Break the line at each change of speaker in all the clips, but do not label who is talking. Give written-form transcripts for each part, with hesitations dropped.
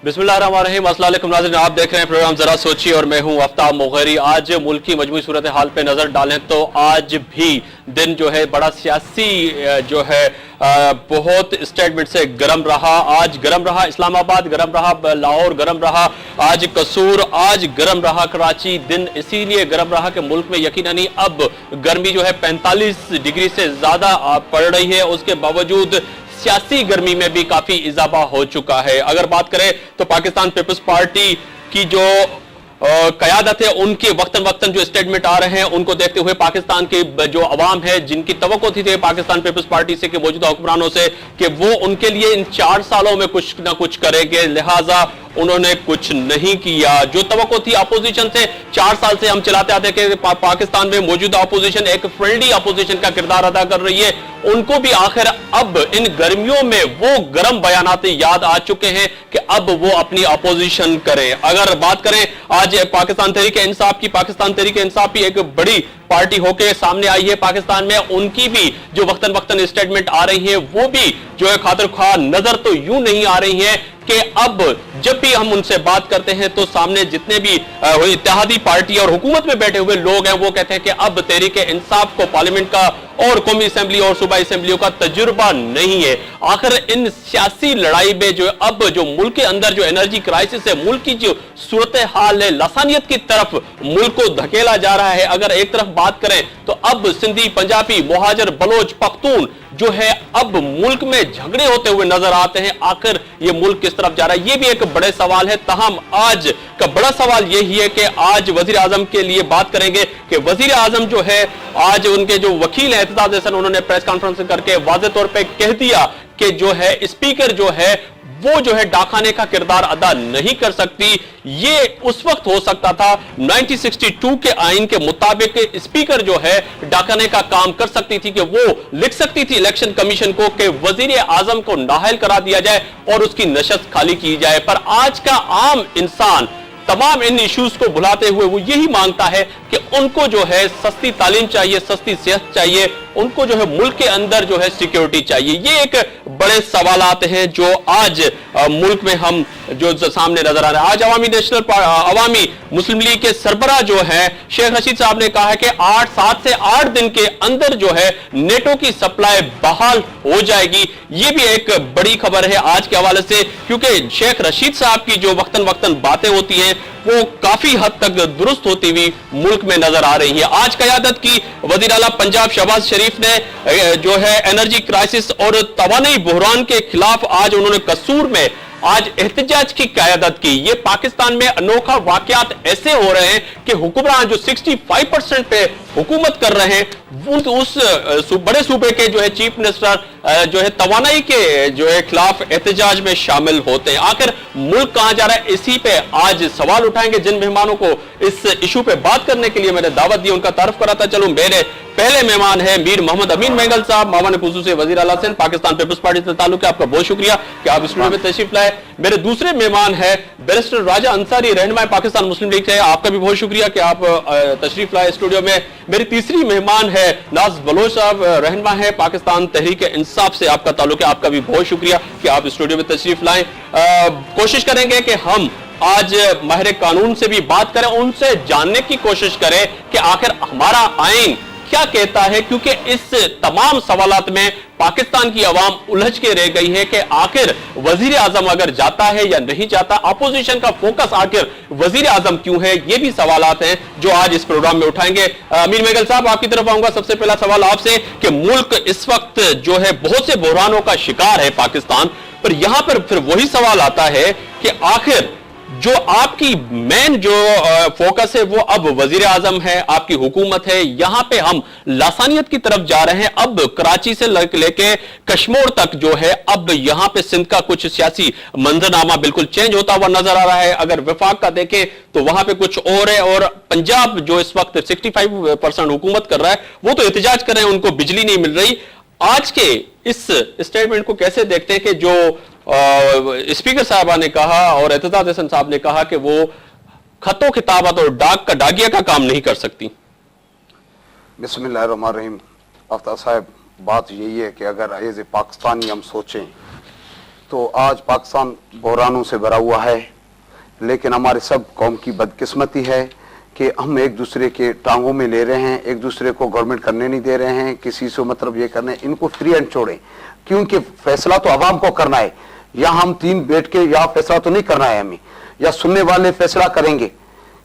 बिस्मिल्लाहिर्रहमानिर्रहीम। अस्सलाम वालेकुम नाज़रीन, आप देख रहे हैं प्रोग्राम जरा सोचिए और मैं हूं आफ्ताब मोगरी। आज मुल्क की मजमूई सूरत हाल पे नजर डालें तो आज भी दिन जो है बड़ा सियासी जो है बहुत स्टेटमेंट से गर्म रहा। आज गर्म रहा इस्लामाबाद, गर्म रहा लाहौर, गर्म रहा आज कसूर, आज गर्म रहा कराची। दिन इसीलिए गर्म रहा कि मुल्क में यकीनन ही अब गर्मी जो है 45 डिग्री से ज्यादा पड़ रही है। उसके बावजूद सियासी गर्मी में भी काफी इजाफा हो चुका है। अगर बात करें तो पाकिस्तान पीपल्स पार्टी की जो कयादत है, उनके वक्तन वक्तन जो स्टेटमेंट आ रहे हैं उनको देखते हुए पाकिस्तान की जो अवाम है, जिनकी तवक्को थी पाकिस्तान पीपल्स पार्टी से कि मौजूदा हुक्मरानों से कि वो उनके लिए इन 4 सालों में कुछ ना कुछ करेंगे, लिहाजा उन्होंने कुछ नहीं किया। जो तवक्को थी अपोजिशन से, 4 साल से हम चलाते आते कि पाकिस्तान में मौजूदा अपोजिशन एक फ्रेंडली अपोजिशन का किरदार अदा कर रही है, उनको भी आखिर अब इन गर्मियों में वो गर्म बयानात याद आ चुके हैं कि अब वो अपनी अपोजिशन करें। अगर बात करें आज पाकिस्तान तहरीक-ए-इंसाफ की, पाकिस्तान तहरीक-ए-इंसाफ भी एक बड़ी पार्टी होकर सामने आई है पाकिस्तान में। उनकी भी जो वक्तन वक्तन स्टेटमेंट आ रही है वो भी जो है खातिर ख्वाह नजर तो यूं नहीं आ रही है कि अब जब भी हम उनसे बात करते हैं तो सामने जितने भी इत्तेहादी पार्टी और हुकूमत में बैठे हुए लोग हैं वो कहते हैं कि अब तहरीक-ए-इंसाफ को पार्लियामेंट का और कौमी असेंबली और सूबाई असेंबलियों का तजुर्बा नहीं है। आखिर इन सियासी लड़ाई में जो अब जो मुल्क के अंदर जो एनर्जी क्राइसिस है, मुल्क की जो सूरत हाल है, लसानियत की तरफ मुल्क को धकेला जा रहा है। अगर एक तरफ बात करें तो अब सिंधी, पंजाबी, मुहाजिर, बलोच, पख्तून जो है अब मुल्क में झगड़े होते हुए नजर आते हैं। आखिर ये मुल्क किस तरफ जा रहा है, ये भी एक बड़े सवाल है। तहम आज का बड़ा सवाल यही है कि आज वजीर आजम के लिए बात करेंगे कि वजीर आजम जो है आज उनके जो वकील हैं एतजाज हसन, उन्होंने प्रेस कॉन्फ्रेंस करके वाज़ेह तौर पे कह दिया कि जो है स्पीकर जो है वो जो है डाकाने का किरदार अदा नहीं कर सकती। ये उस वक्त हो सकता था 1962 के आइन के मुताबिक स्पीकर जो है डाकाने का काम कर सकती थी कि वो लिख सकती थी इलेक्शन कमीशन को कि वजीर आजम को नाअहल करा दिया जाए और उसकी नशस्त खाली की जाए। पर आज का आम इंसान तमाम इन इश्यूज को भुलाते हुए वो यही मांगता है कि उनको जो है सस्ती तालीम चाहिए, सस्ती सेहत चाहिए, उनको जो है मुल्क के अंदर जो है सिक्योरिटी चाहिए। ये एक बड़े सवालात हैं जो आज मुल्क में हम जो सामने नजर आ रहा है। आज अवामी मुस्लिम लीग के सरबराह जो है शेख रशीद साहब ने कहा है कि 7 से 8 दिन के अंदर जो है नेटो की सप्लाई बहाल हो जाएगी। ये भी एक बड़ी खबर है आज के हवाले से, क्योंकि शेख रशीद साहब की जो वक्तन वक्तन बातें होती हैं वो काफी हद तक दुरुस्त होती हुई मुल्क में नजर आ रही है। आज क़यादत की वज़ीर आला पंजाब शहबाज शरीफ ने जो है एनर्जी क्राइसिस और तवानाई बहरान के खिलाफ आज उन्होंने कसूर में आज एहतजाज की क़यादत की। ये पाकिस्तान में अनोखा वाकयात ऐसे हो रहे हैं कि हुक्मरान जो 65% पे हुकूमत कर रहे हैं उस बड़े सूबे के जो है चीफ मिनिस्टर जो है तवानाई के जो है खिलाफ एहतजाज में शामिल होते हैं। आखिर मुल्क कहां जा रहा है, इसी पे आज सवाल उठाएंगे। जिन मेहमानों को इस इशू पे बात करने के लिए मैंने दावत दी उनका तारुफ कराता चलूं। मेरे पहले मेहमान है मीर मोहम्मद अमीन मेंगल साहब, मावन खुसूसी वजीर आला सिंध, पाकिस्तान पीपल्स पार्टी से ताल्लुक है। आपका बहुत शुक्रिया कि आप स्टूडियो में तशरीफ लाए। मेरे दूसरे मेहमान है बैरिस्टर राजा अंसारी, रहनुमा पाकिस्तान मुस्लिम लीग से, आपका भी बहुत शुक्रिया कि आप तशरीफ लाए स्टूडियो में। मेरी तीसरी मेहमान है नाज बलोच साहब, रहनुमा है पाकिस्तान तहरीक-ए-इंसाफ से, आपका ताल्लुक है, आपका भी बहुत शुक्रिया कि आप स्टूडियो में तशरीफ लाएं। कोशिश करेंगे कि हम आज माहिर कानून से भी बात करें, उनसे जानने की कोशिश करें कि आखिर हमारा आइन क्या कहता है, क्योंकि इस तमाम सवालात में पाकिस्तान की आवाम उलझ के रह गई है कि आखिर वजीर आजम अगर जाता है या नहीं जाता, अपोजिशन का फोकस आखिर वजीर आजम क्यों है, ये भी सवालात हैं जो आज इस प्रोग्राम में उठाएंगे। अमीन मेंगल साहब, आपकी तरफ आऊंगा। सबसे पहला सवाल आपसे कि मुल्क इस वक्त जो है बहुत से बहरानों का शिकार है पाकिस्तान, पर यहां पर फिर वही सवाल आता है कि आखिर जो आपकी मेन जो फोकस है वो अब वजीर आजम है, आपकी हुकूमत है, यहां पे हम लासानियत की तरफ जा रहे हैं। अब कराची से लेके कश्मीर तक जो है अब यहां पे सिंध का कुछ सियासी मंजरनामा बिल्कुल चेंज होता हुआ नजर आ रहा है। अगर वफाक का देखें तो वहां पे कुछ और है, और पंजाब जो इस वक्त 65% हुकूमत कर रहा है वो तो एहतजाज कर रहे हैं, उनको बिजली नहीं मिल रही। आज के इस स्टेटमेंट को कैसे देखते हैं कि जो स्पीकर साहबा ने कहा और एतजाज हसन साहब ने कहा कि वो खतो किताबत और डाक का डाकिया का काम नहीं कर सकती?
बिस्मिल्लाहिर्रहमानिर्रहीम। आफ्ताब साहब, बात यही है कि अगर एज ए पाकिस्तानी हम सोचें तो आज पाकिस्तान बहरानों से भरा हुआ है, लेकिन हमारे सब कौम की बदकिस्मती है कि हम एक दूसरे के टांगों में ले रहे हैं, एक दूसरे को गवर्नमेंट करने नहीं दे रहे हैं, किसी से मतलब ये करने, इनको फ्री हैंड छोड़ें, क्योंकि फैसला तो आवाम को करना है। या हम तीन बैठ के यहाँ फैसला तो नहीं करना है हमें, या सुनने वाले फैसला करेंगे,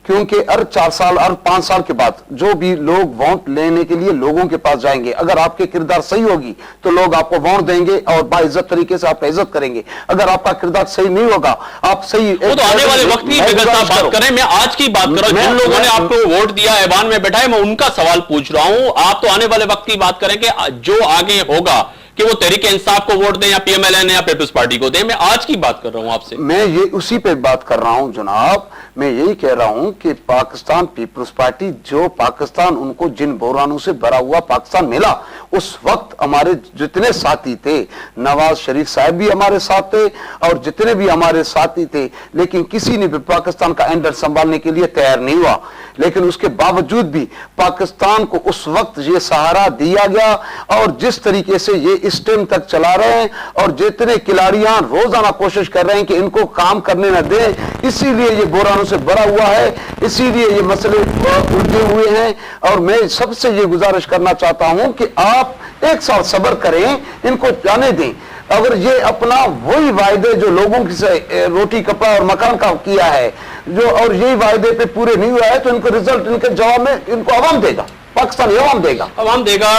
क्योंकि हर 4 साल हर 5 साल के बाद जो भी लोग वोट लेने के लिए लोगों के पास जाएंगे, अगर आपके किरदार सही होगी तो लोग आपको वोट देंगे और बाइज्जत तरीके से आपका इज्जत करेंगे। अगर आपका किरदार सही नहीं होगा, आप सही
वो तो आने वाले वक्त की बात करें, मैं आज की बात कर रहा हूं। जिन लोगों ने आपको वोट दिया, ऐवान में बैठाए, मैं उनका सवाल पूछ रहा हूं। आप तो आने वाले वक्त की बात करें कि जो आगे होगा कि वो तहरीके इंसाफ को वोट दें या पीएमएलएन या पीपल्स पार्टी को दें। मैं आज की बात कर रहा हूं आपसे।
मैं ये उसी पे बात कर रहा हूं जनाब। मैं यही कह रहा हूं कि पाकिस्तान पीपल्स पार्टी, जो पाकिस्तान उनको जिन बहरानों से भरा हुआ पाकिस्तान मिला, उस वक्त हमारे जितने साथी थे, नवाज शरीफ साहब भी हमारे साथ थे और जितने भी हमारे साथी थे, लेकिन किसी ने भी पाकिस्तान का एंडर संभालने के लिए तैयार नहीं हुआ। लेकिन उसके बावजूद भी पाकिस्तान को उस वक्त ये सहारा दिया गया और जिस तरीके से ये इस टाइम तक चला रहे हैं, और जितने खिलाड़ियां रोजाना कोशिश कर रहे हैं कि इनको काम करने न दें, इसीलिए ये बहरानों से भरा हुआ है, इसीलिए ये मसले उलझे हुए हैं। और मैं सबसे ये गुजारिश करना चाहता हूं कि आप एक साल सब्र करें, इनको जाने दें। अगर ये अपना वही वायदे जो लोगों की से रोटी कपड़ा और मकान का किया है, जो और यही वायदे पे पूरे नहीं हुआ है, तो इनको रिजल्ट इनके जवाब में इनको अवाम देगा, पाकिस्तान अवाम देगा।
अवाम देगा।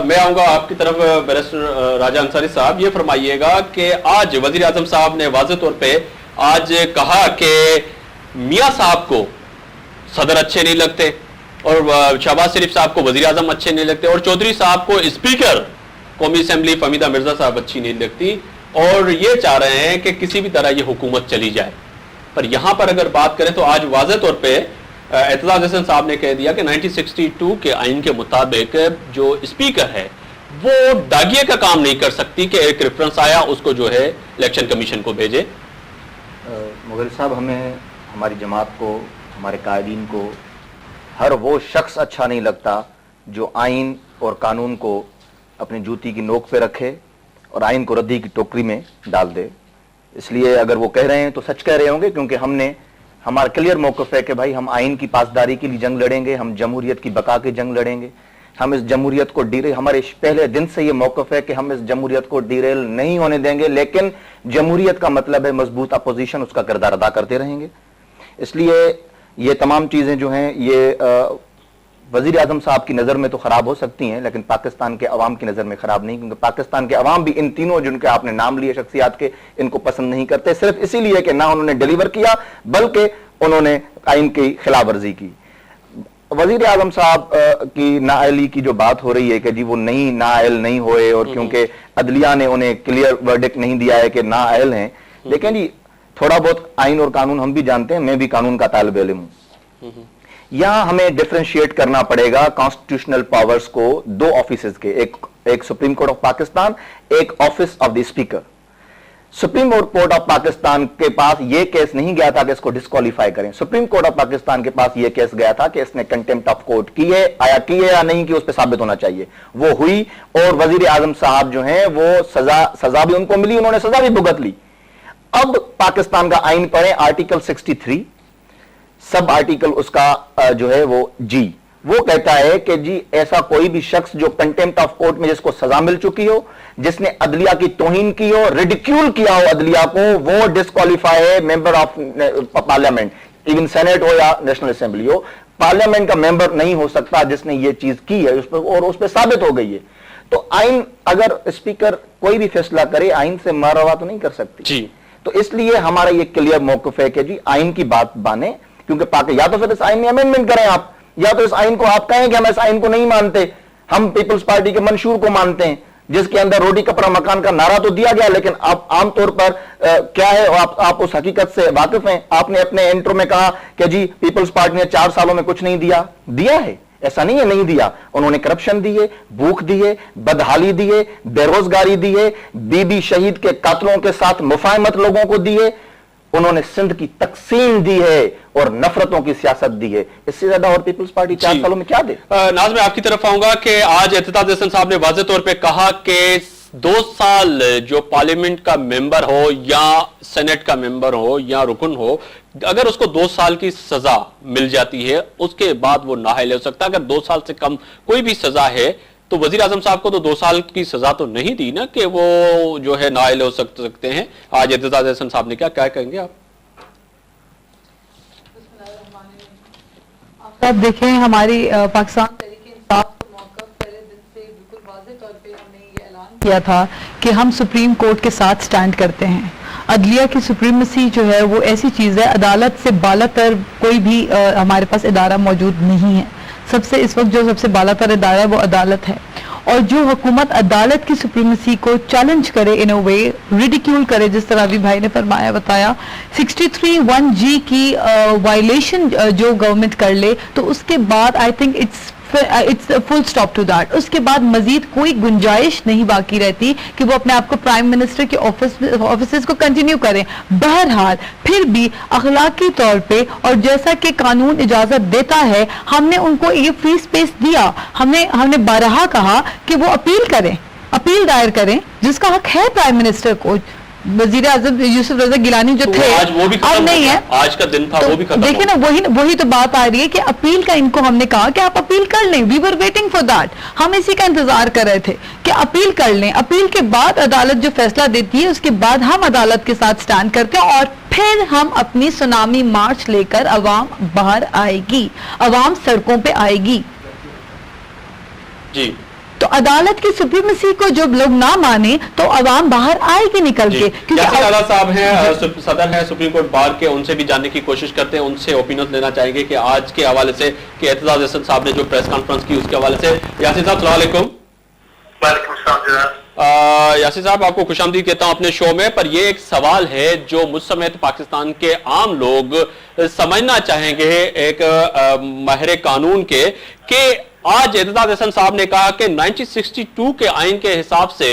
मैं आऊंगा आपकी तरफ बैरिस्टर राजा अंसारी साहब। ये फरमाइएगा कि आज वजीर आजम साहब ने वाज़ेह तौर पे आज कहा कि मियां साहब को सदर अच्छे नहीं लगते और शहबाज शरीफ साहब को वजीर आजम अच्छे नहीं लगते और चौधरी साहब को स्पीकर कौमी असेंबली फमीदा मिर्जा साहब अच्छी नहीं लगती, और ये चाह रहे हैं कि किसी भी तरह ये हुकूमत चली जाए। पर यहां पर अगर बात करें तो आज वाज़ेह तौर पे एतजाज हसन साहब ने कह दिया कि 1962 के आइन के मुताबिक जो स्पीकर है वो दागिए का काम नहीं कर सकती कि एक रेफरेंस आया उसको जो है इलेक्शन कमीशन को भेजे।
मुग़ल साहब, हमें हमारी जमात को, हमारे कायदीन को हर वो शख्स अच्छा नहीं लगता जो आइन और कानून को अपनी जूती की नोक पे रखे और आइन को रद्दी की टोकरी में डाल दे। इसलिए अगर वो कह रहे हैं तो सच कह रहे होंगे, क्योंकि हमारा क्लियर मौक़िफ़ है कि भाई हम आइन की पासदारी के लिए जंग लड़ेंगे, हम जमहूरियत की बका के जंग लड़ेंगे, हम इस जमहूरियत को हमारे पहले दिन से ये मौक़िफ़ है कि हम इस जमहूरियत को डिरेल नहीं होने देंगे, लेकिन जमहूरियत का मतलब है मजबूत अपोजिशन, उसका किरदार अदा करते रहेंगे। इसलिए ये तमाम चीज़ें जो हैं ये वज़ीर आज़म साहब की नज़र में तो ख़राब हो सकती हैं, लेकिन पाकिस्तान के अवाम की नज़र में ख़राब नहीं, क्योंकि पाकिस्तान के अवाम भी इन तीनों जिनके आपने नाम लिए शख्सियात के, इनको पसंद नहीं करते, सिर्फ इसीलिए कि ना उन्होंने डिलीवर किया बल्कि उन्होंने आइन की खिलाफ वर्जी की। वज़ीर आज़म साहब की नाअहली की जो बात हो रही है कि जी वो नाअहल नहीं हुए और क्योंकि अदलिया ने उन्हें क्लियर वर्डिक्ट नहीं दिया है कि नाअहल हैं, लेकिन जी थोड़ा बहुत आइन और कानून हम भी जानते हैं, मैं भी कानून का तालिब इल्म हूं। यहां हमें डिफरेंशिएट करना पड़ेगा कॉन्स्टिट्यूशनल पावर्स को दो ऑफिसेज के, एक सुप्रीम कोर्ट ऑफ पाकिस्तान, एक office of the speaker. Supreme court of Pakistan के पास यह केस नहीं गया था कि इसको डिस्क्वालीफाई करें, सुप्रीम कोर्ट ऑफ पाकिस्तान के पास यह केस गया था कि इसने कंटेम्प्ट ऑफ कोर्ट की है, की है या नहीं की, उस पर साबित होना चाहिए। वो हुई और वजीर आजम साहब जो हैं वो सजा भी उनको मिली, उन्होंने सजा भी भुगत ली। अब पाकिस्तान का आइन पढ़े, आर्टिकल 63 सब आर्टिकल उसका जो है वो जी, वो कहता है कि जी ऐसा कोई भी शख्स जो कंटेम्प्ट ऑफ कोर्ट में जिसको सजा मिल चुकी हो, जिसने अदलिया की तौहीन की हो, रिडिक्यूल किया हो अदलिया को, वो डिस्क्वालीफाई है member of parliament, even senate हो या नेशनल असेंबली हो, पार्लियामेंट का मेंबर नहीं हो सकता जिसने ये चीज की है उस पर, और उस पर साबित हो गई है। तो आइन अगर स्पीकर कोई भी फैसला करे, आइन से मारवा तो नहीं कर सकती जी। तो इसलिए हमारा ये क्लियर मौक़िफ़ है कि जी आइन की बात माने, क्योंकि या तो फिर इस आइन में अमेंडमेंट करें आप, या तो इस आइन को आप कहें कि हम इस आइन को नहीं मानते, हम पीपल्स पार्टी के मंशूर को मानते हैं जिसके अंदर रोटी कपड़ा मकान का नारा तो दिया गया, लेकिन आप आमतौर पर क्या है आप उस हकीकत से वाकिफ हैं। आपने अपने इंट्रो में कहा कि जी पीपल्स पार्टी ने 4 सालों में कुछ नहीं दिया है, ऐसा नहीं है नहीं दिया, उन्होंने करप्शन दी है, भूख दी है, बदहाली दी है, बेरोजगारी दी है, बीबी शहीद के कातलों के साथ मुफाहमत लोगों को दी है, उन्होंने सिंध की तकसीम दी है और नफरतों की सियासत दी है। इससे ज्यादा और पीपल्स पार्टी 4 सालों में क्या दे।
नाज़, मैं आपकी तरफ आऊंगा कि आज एतजाज हसन साहब ने वाज़ेह तौर पे कहा कि 2 साल जो पार्लियामेंट का मेंबर हो या सेनेट का मेंबर हो या रुकन हो, अगर उसको 2 साल की सजा मिल जाती है उसके बाद वो नाअहल हो सकता है। अगर 2 साल से कम कोई भी सजा है तो वजीर आजम साहब को तो 2 साल की सजा तो नहीं दी ना कि वो जो है नाअहल हो सकते हैं। आज एतजाज हसन साहब ने क्या कहेंगे आप?
आप देखें, हमारी पाकिस्तान तहरीक इंसाफ का मौक़िफ़ पहले दिन से बिल्कुल वाज़ेह तौर पे हमने ये ऐलान किया था कि हम सुप्रीम कोर्ट के साथ स्टैंड करते हैं। अदलिया की सुप्रीमेसी जो है वो ऐसी चीज़ है, अदालत से बालातर कोई भी हमारे पास इदारा मौजूद नहीं है। सबसे इस वक्त जो सबसे बालातर इदारा है वो अदालत है, और जो हुकूमत अदालत की सुप्रीमेसी को चैलेंज करे, इन अ वे रिडिक्यूल करे, जिस तरह अभी भाई ने फरमाया बताया, 63(1)G की वायलेशन जो गवर्नमेंट कर ले तो उसके बाद I think it's full stop to that. उसके बाद मजीद कोई गुंजाइश नहीं बाकी रहती कि वो अपने आप को प्राइम मिनिस्टर के ऑफिस को कंटिन्यू करें। बहरहाल फिर भी अखलाकी तौर पे और जैसा कि कानून इजाजत देता है, हमने उनको ये फ्री स्पेस दिया। हमने बारहा कहा कि वो अपील दायर करें, जिसका हक है प्राइम मिनिस्टर को। वजीर आजम यूसुफ रजा गिलानी जो
तो
थे
आज वो भी
अब नहीं है,
आज का दिन था
तो
वो भी खत्म।
देखिए ना, वही तो बात आ रही है कि अपील का इनको हमने कहा कि आप अपील कर लें। We were waiting for that, हम इसी का इंतजार कर रहे थे कि अपील कर लें। अपील के बाद अदालत जो फैसला देती है उसके बाद हम अदालत के साथ स्टैंड करते हैं, और फिर हम अपनी सुनामी मार्च लेकर अवाम बाहर आएगी, अवाम सड़कों पे आएगी।
जी,
तो अदालत की सुप्रीमेसी को जो लोग ना माने तो अवाम बाहर आएगी निकल के।
यासिर आला साहब हैं, सदर हैं सुप्रीम कोर्ट बार के, उनसे भी जानने की कोशिश करते हैं, उनसे ओपिनियन लेना चाहेंगे कि आज के हवाले से कि एतजाज हसन साहब ने जो प्रेस कॉन्फ्रेंस की उसके हवाले से। यासिर साहब अस्सलाम वालेकुम। यासिर साहब, आपको खुशामदीद कहता हूं अपने शो में, पर यह एक सवाल है जो मुझ समेत पाकिस्तान के आम लोग समझना चाहेंगे एक माहिर कानून के, कि आज एतजाज हसन साहब ने कहा कि 1962 के आइन के हिसाब से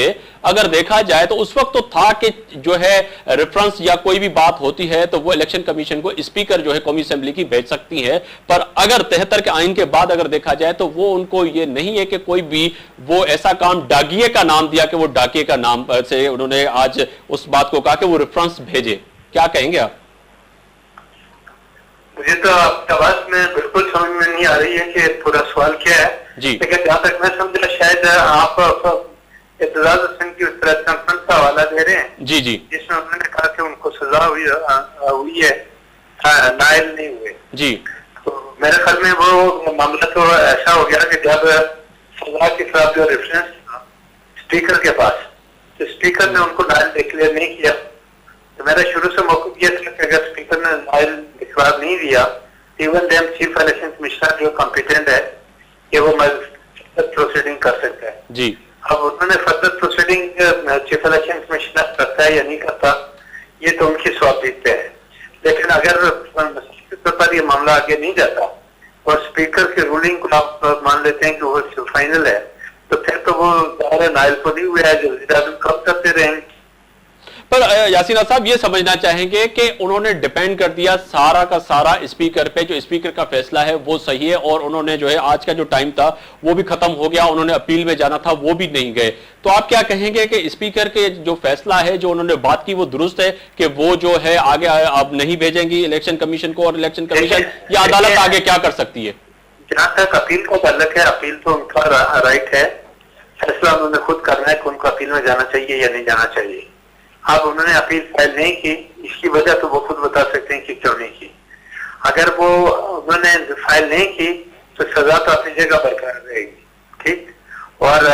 अगर देखा जाए तो उस वक्त तो था कि जो है रेफरेंस या कोई भी बात होती है तो वो इलेक्शन कमीशन को स्पीकर जो है कौमी असेंबली की भेज सकती है, पर अगर 73 के आइन के बाद अगर देखा जाए तो वो उनको ये नहीं है कि कोई भी वो ऐसा काम डाकिये का नाम दिया कि वो डाकिये का नाम से उन्होंने आज उस बात को कहा कि वो रेफरेंस भेजे। क्या कहेंगे आप?
मुझे तो आपकी आवाज में बिल्कुल समझ में नहीं आ रही है कि पूरा सवाल क्या है
जी।
लेकिन जहाँ तक मैं समझा शायद आप एतजाज हसन की उस प्रेस कॉन्फ्रेंस का हवाला दे रहे हैं
जी जी,
जिसमें उन्होंने कहा कि उनको सजा हुई है, नाइल नहीं हुए
जी।
तो मेरे ख्याल में वो मामला तो ऐसा हो गया कि जब सजा के खिलाफ जो रेफरेंस था स्पीकर के पास, तो स्पीकर ने उनको नाइल डिक्लेयर नहीं किया। तो मेरा शुरू से मौक़िफ़ यह था कि अगर स्पीकर ने नाइल डिक्लेयर नहीं दिया, even them chief election commissioner जो कॉम्पिटेंट है कि वो प्रोसीडिंग कर सकता है
जी।
अब उन्होंने further proceeding chief election commissioner करता है या नहीं करता, ये तो उनकी स्वाभित पे है। लेकिन अगर स्पीकर पर ये मामला आगे नहीं जाता और स्पीकर की रूलिंग को आप मान लेते हैं कि वो फाइनल है, तो फिर तो वो ज़ाहिर नाइल को नहीं हुआ है, जो वज़ीर-ए-आज़म कब करते रहेंगे।
पर यासीन साहब ये समझना चाहेंगे कि उन्होंने डिपेंड कर दिया सारा का सारा स्पीकर पे, जो स्पीकर का फैसला है वो सही है, और उन्होंने जो है आज का जो टाइम था वो भी खत्म हो गया, उन्होंने अपील में जाना था वो भी नहीं गए। तो आप क्या कहेंगे कि स्पीकर के जो फैसला है, जो उन्होंने बात की, वो दुरुस्त है कि वो जो है आगे अब नहीं भेजेंगी इलेक्शन कमीशन को, और इलेक्शन कमीशन या अदालत आगे क्या कर सकती है?
जहाँ तक अपील का ताल्लुक है, अपील तो उनका राइट है, फैसला उन्होंने खुद करना है कि उनको अपील में जाना चाहिए या नहीं जाना चाहिए। अब उन्होंने अपील फाइल नहीं की, इसकी वजह तो वो खुद बता सकते हैं कि क्यों नहीं की। अगर वो उन्होंने फाइल नहीं की तो सजा तो अपनी जगह बरकरार रहेगी, ठीक। और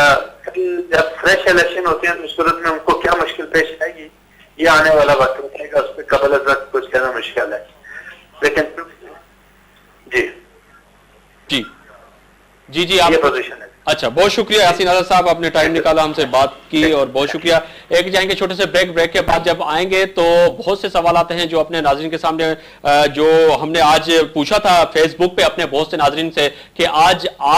जब फ्रेश इलेक्शन होते हैं तो उस सूरत में उनको क्या मुश्किल पेश आएगी, ये आने वाला वक्त बताएगा, उस पर कबल वक्त कुछ कहना मुश्किल है। लेकिन जी
जी जी जी, आप
ये पोजीशन है।
अच्छा, बहुत शुक्रिया यासीन आज़ाद साहब, आपने टाइम निकाला, हमसे बात की, और बहुत शुक्रिया। एक जाएंगे छोटे से ब्रेक के बाद जब आएंगे तो बहुत से सवाल आते हैं जो अपने नाजरीन के सामने, जो हमने आज पूछा था फेसबुक पे अपने बहुत से नाजरीन से कि आज आप